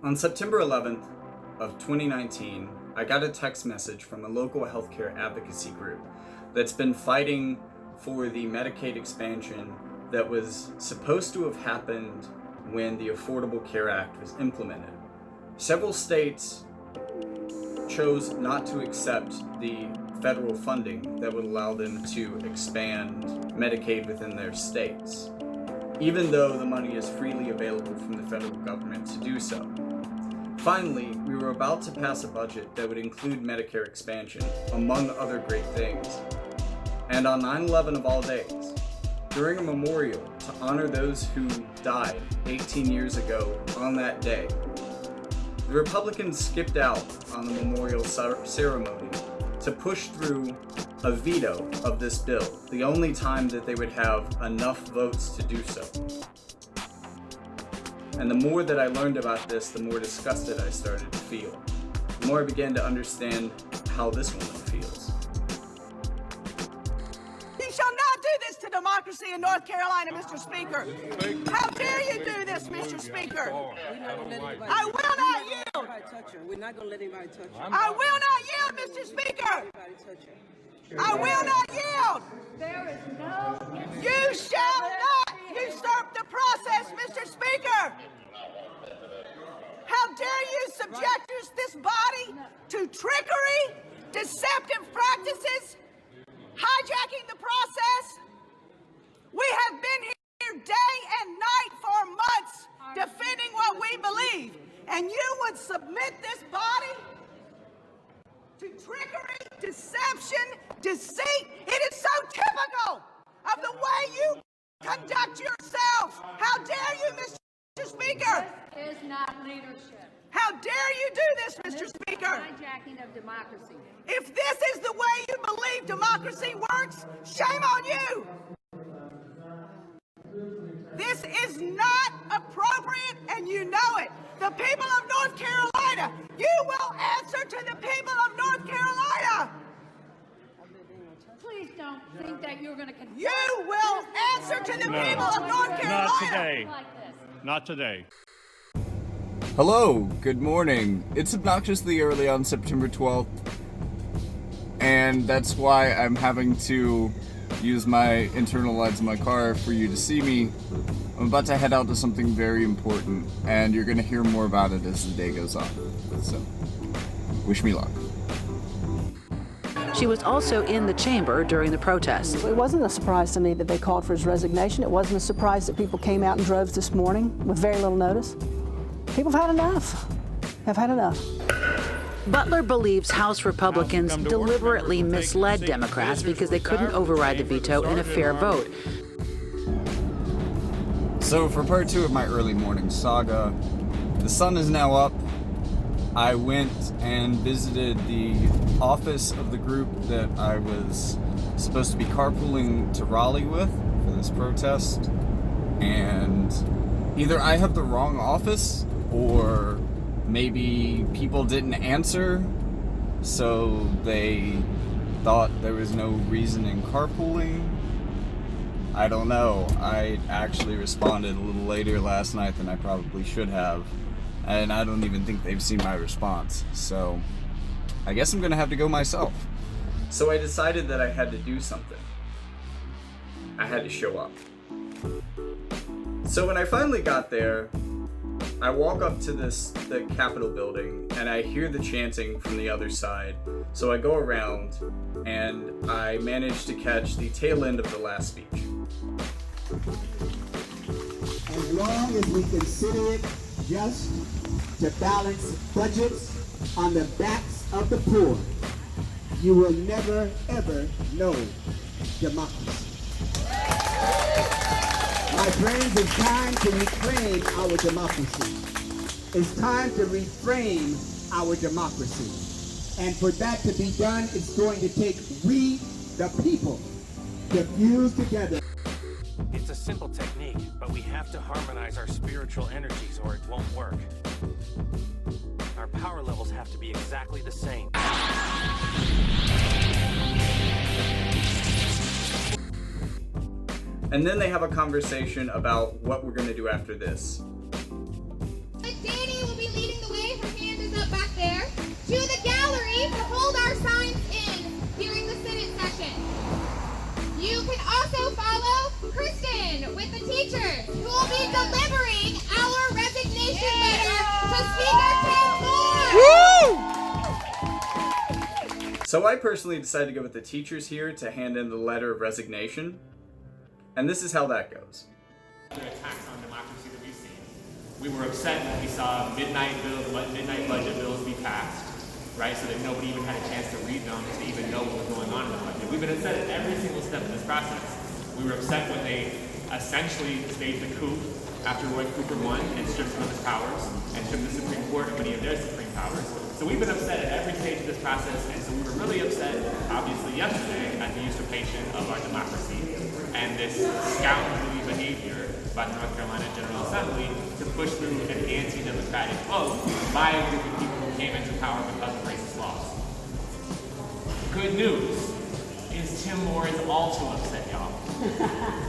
On September 11th of 2019, I got a text message from a local healthcare advocacy group that's been fighting for the Medicaid expansion that was supposed to have happened when the Affordable Care Act was implemented. Several states chose not to accept the federal funding that would allow them to expand Medicaid within their states, even though the money is freely available from the federal government to do so. Finally, we were about to pass a budget that would include Medicare expansion, among other great things. And on 9/11 of all days, during a memorial to honor those who died 18 years ago on that day, the Republicans skipped out on the memorial ceremony to push through a veto of this bill, the only time that they would have enough votes to do so. And the more that I learned about this, the more disgusted I started to feel. The more I began to understand how this woman feels. You shall not do this to democracy in North Carolina, Mr. Speaker. How dare you do this, Mr. Speaker? I will not yield. We're not going to let anybody touch you. I will not yield, Mr. Speaker. I will not yield. There is no... You shall not usurp the process, Mr. Speaker. How dare you subject this body to trickery, deceptive practices, hijacking the process? We have been here day and night for months defending what we believe, and you would submit this body to trickery, deception, deceit. It is so typical of the way you conduct yourself. How dare you, Mr. Speaker? This is not leadership. How dare you do this, Mr. Speaker? Hijacking of democracy. If this is the way you believe democracy works, shame on you. This is not appropriate, and you know it. The people of North Carolina, you will answer to the people of North Carolina. Please don't think that you're going to continue. You will answer to the people of North Carolina. Not today. Like this. Not today. Hello, good morning. It's obnoxiously early on September 12th, and that's why I'm having to use my internal lights in my car for you to see me. I'm about to head out to something very important, and you're going to hear more about it as the day goes on. So, wish me luck. She was also in the chamber during the protest. It wasn't a surprise to me that they called for his resignation. It wasn't a surprise that people came out in droves this morning with very little notice. People have had enough. Have had enough. Butler believes House Republicans deliberately misled Democrats because they couldn't override the veto in a fair vote. So for part 2 of my early morning saga, the sun is now up. I went and visited the office of the group that I was supposed to be carpooling to Raleigh with for this protest, and either I have the wrong office or maybe people didn't answer, so they thought there was no reason in carpooling. I don't know. I actually responded a little later last night than I probably should have, and I don't even think they've seen my response, so I guess I'm gonna have to go myself. So I decided that I had to do something. I had to show up. So when I finally got there, I walk up to the Capitol building, and I hear the chanting from the other side. So I go around, and I manage to catch the tail end of the last speech. As long as we consider it just to balance budgets on the backs of the poor, you will never, ever know democracy. My friends, it's time to reclaim our democracy. It's time to reframe our democracy. And for that to be done, it's going to take we, the people, to fuse together. It's a simple technique, but we have to harmonize our spiritual energies or it won't work. Our power levels have to be exactly the same. And then they have a conversation about what we're going to do after this. Danny will be leading delivering our resignation letter to Speaker Tim Moore. So I personally decided to go with the teachers here to hand in the letter of resignation, and this is how that goes. The attacks on democracy that we've seen. We were upset when we saw midnight budget bills be passed, right? So that nobody even had a chance to read them, to even know what was going on in the budget. We've been upset at every single step of this process. We were upset when they essentially staged a coup after Roy Cooper won and stripped some of his powers and stripped the Supreme Court of many of their supreme powers. So we've been upset at every stage of this process, and so we were really upset, obviously, yesterday at the usurpation of our democracy and this scoundrelly behavior by the North Carolina General Assembly to push through an anti-democratic vote by a group of people who came into power because of racist laws. Good news is Tim Moore is also upset, y'all.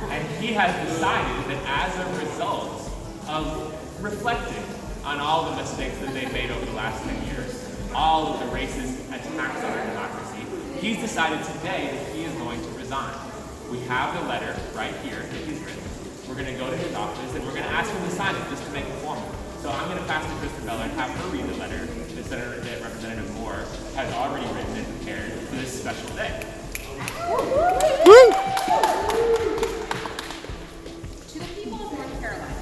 And he has decided that as a result of reflecting on all the mistakes that they've made over the last 10 years, all of the racist attacks on our democracy, he's decided today that he is going to resign. We have the letter right here that he's written. We're going to go to his office and we're going to ask him to sign it just to make it formal. So I'm going to pass to Christabella and have her read the letter that Representative Moore has already written and prepared for this special day. To the people of North Carolina,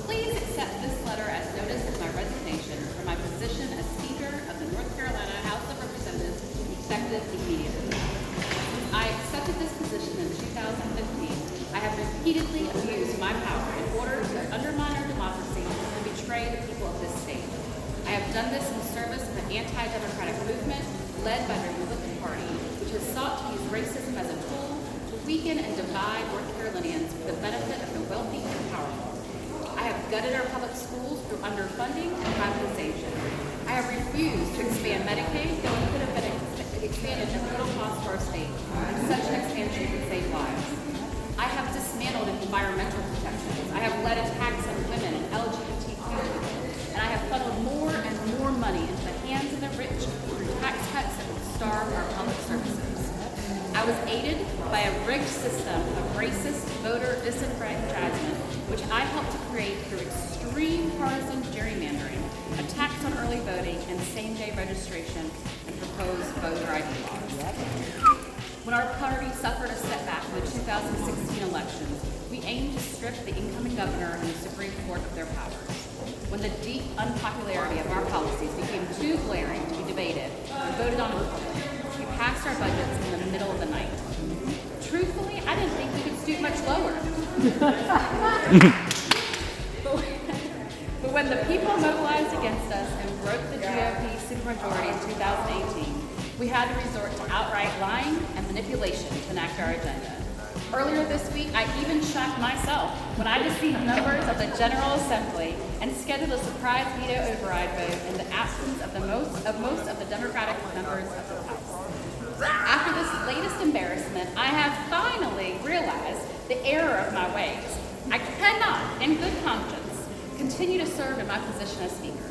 please accept this letter as notice of my resignation from my position as Speaker of the North Carolina House of Representatives effective immediately. Since I accepted this position in 2015, I have repeatedly abused my power in order to undermine our democracy and betray the people of this state. I have done this in service of an anti-democratic movement led by the Republican Party, which has sought to use racism as a tool to weaken and divide North Carolinians for the benefit of the wealthy and powerful. I have gutted our public schools through underfunding and privatization. I have refused to expand Medicaid, though it could have been expanded at little cost to our state, and such an expansion could save lives. I have dismantled environmental protections. I have led attacks on women and LGBTQ people, and I have funneled more and more money into the hands of the rich through tax cuts that would starve our public services. I was aided by a rigged system of racist voter disenfranchisement, which I helped to create through extreme partisan gerrymandering, attacks on early voting, and same-day registration, and proposed voter ID laws. When our party suffered a setback in the 2016 elections, we aimed to strip the incoming governor and the Supreme Court of their powers. When the deep unpopularity of our policies became too glaring to be debated, we voted on a Republican. We passed our budgets in the middle of the night. Truthfully, I didn't think we could stoop much lower. But when the people mobilized against us and broke the GOP supermajority in 2018, we had to resort to outright lying and manipulation to enact our agenda. Earlier this week, I even shocked myself when I deceived members of the General Assembly and scheduled a surprise veto override vote in the absence of most of the Democratic members of the House. After this latest embarrassment, I have finally realized the error of my ways. I cannot, in good conscience, continue to serve in my position as Speaker.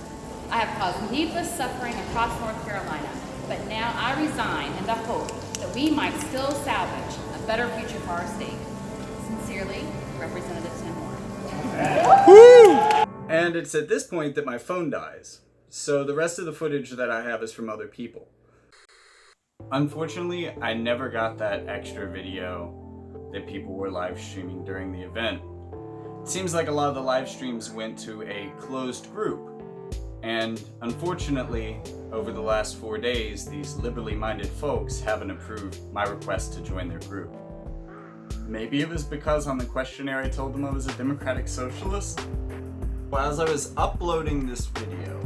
I have caused needless suffering across North Carolina, but now I resign in the hope that we might still salvage a better future for our state. Sincerely, Representative Tim Moore. And it's at this point that my phone dies, so the rest of the footage that I have is from other people. Unfortunately, I never got that extra video that people were live streaming during the event. It seems like a lot of the live streams went to a closed group, and unfortunately, over the last 4 days, these liberally minded folks haven't approved my request to join their group. Maybe it was because on the questionnaire I told them I was a democratic socialist? Well, as I was uploading this video,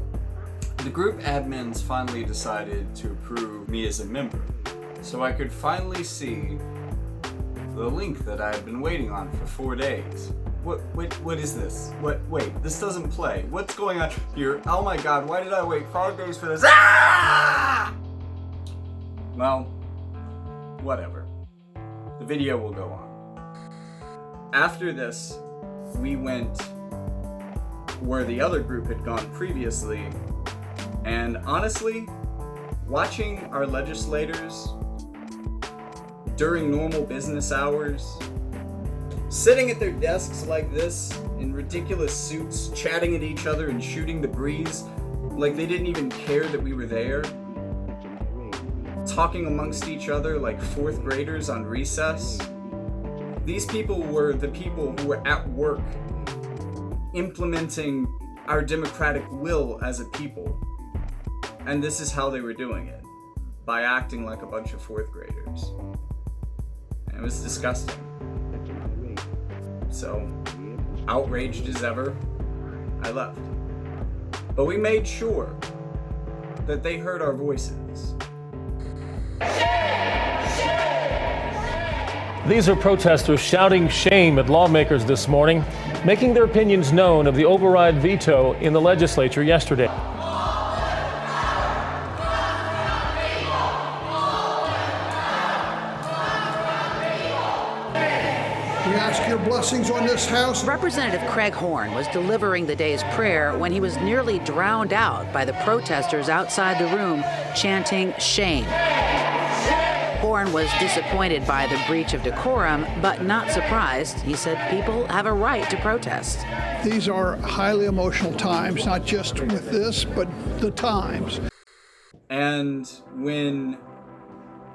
the group admins finally decided to approve me as a member, so I could finally see the link that I had been waiting on for 4 days. What is this? Wait, this doesn't play. What's going on here? Oh my god, why did I wait 5 days for this? Ah! Well, whatever. The video will go on. After this, we went where the other group had gone previously, and honestly, watching our legislators during normal business hours, sitting at their desks like this, in ridiculous suits, chatting at each other and shooting the breeze like they didn't even care that we were there. Talking amongst each other like fourth graders on recess. These people were the people who were at work implementing our democratic will as a people. And this is how they were doing it, by acting like a bunch of fourth graders. And it was disgusting. So, outraged as ever, I left. But we made sure that they heard our voices. These are protesters shouting shame at lawmakers this morning, making their opinions known of the override veto in the legislature yesterday. We ask your blessings on this House. Representative Craig Horn was delivering the day's prayer when he was nearly drowned out by the protesters outside the room chanting shame. Horn was disappointed by the breach of decorum, but not surprised. He said people have a right to protest. These are highly emotional times, not just with this, but the times. And when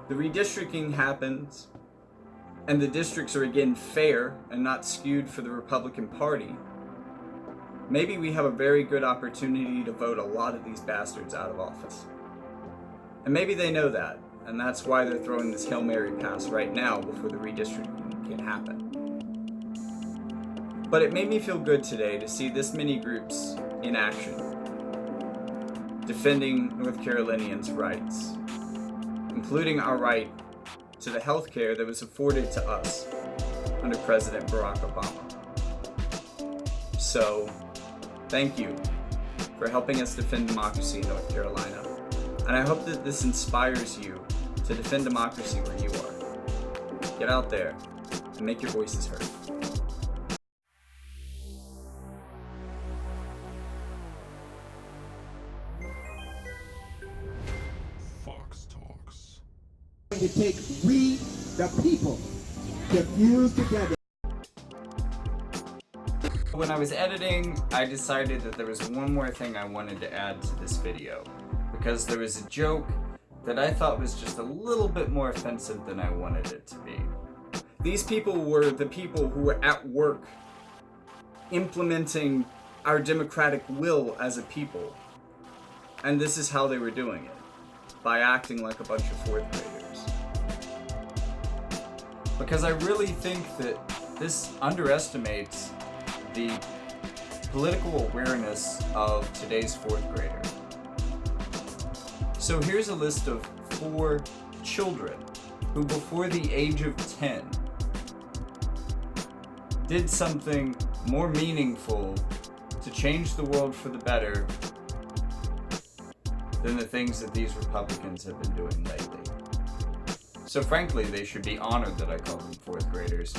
the redistricting happens, and the districts are again fair and not skewed for the Republican Party, maybe we have a very good opportunity to vote a lot of these bastards out of office. And maybe they know that, and that's why they're throwing this Hail Mary pass right now before the redistricting can happen. But it made me feel good today to see this many groups in action, defending North Carolinians' rights, including our right to the health care that was afforded to us under President Barack Obama. So, thank you for helping us defend democracy in North Carolina. And I hope that this inspires you to defend democracy where you are. Get out there and make your voices heard. To take we, the people, to fuse together. When I was editing, I decided that there was one more thing I wanted to add to this video, because there was a joke that I thought was just a little bit more offensive than I wanted it to be. These people were the people who were at work implementing our democratic will as a people. And this is how they were doing it, by acting like a bunch of fourth graders. Because I really think that this underestimates the political awareness of today's fourth grader. So here's a list of 4 children who before the age of 10 did something more meaningful to change the world for the better than the things that these Republicans have been doing lately. So frankly, they should be honored that I call them fourth graders.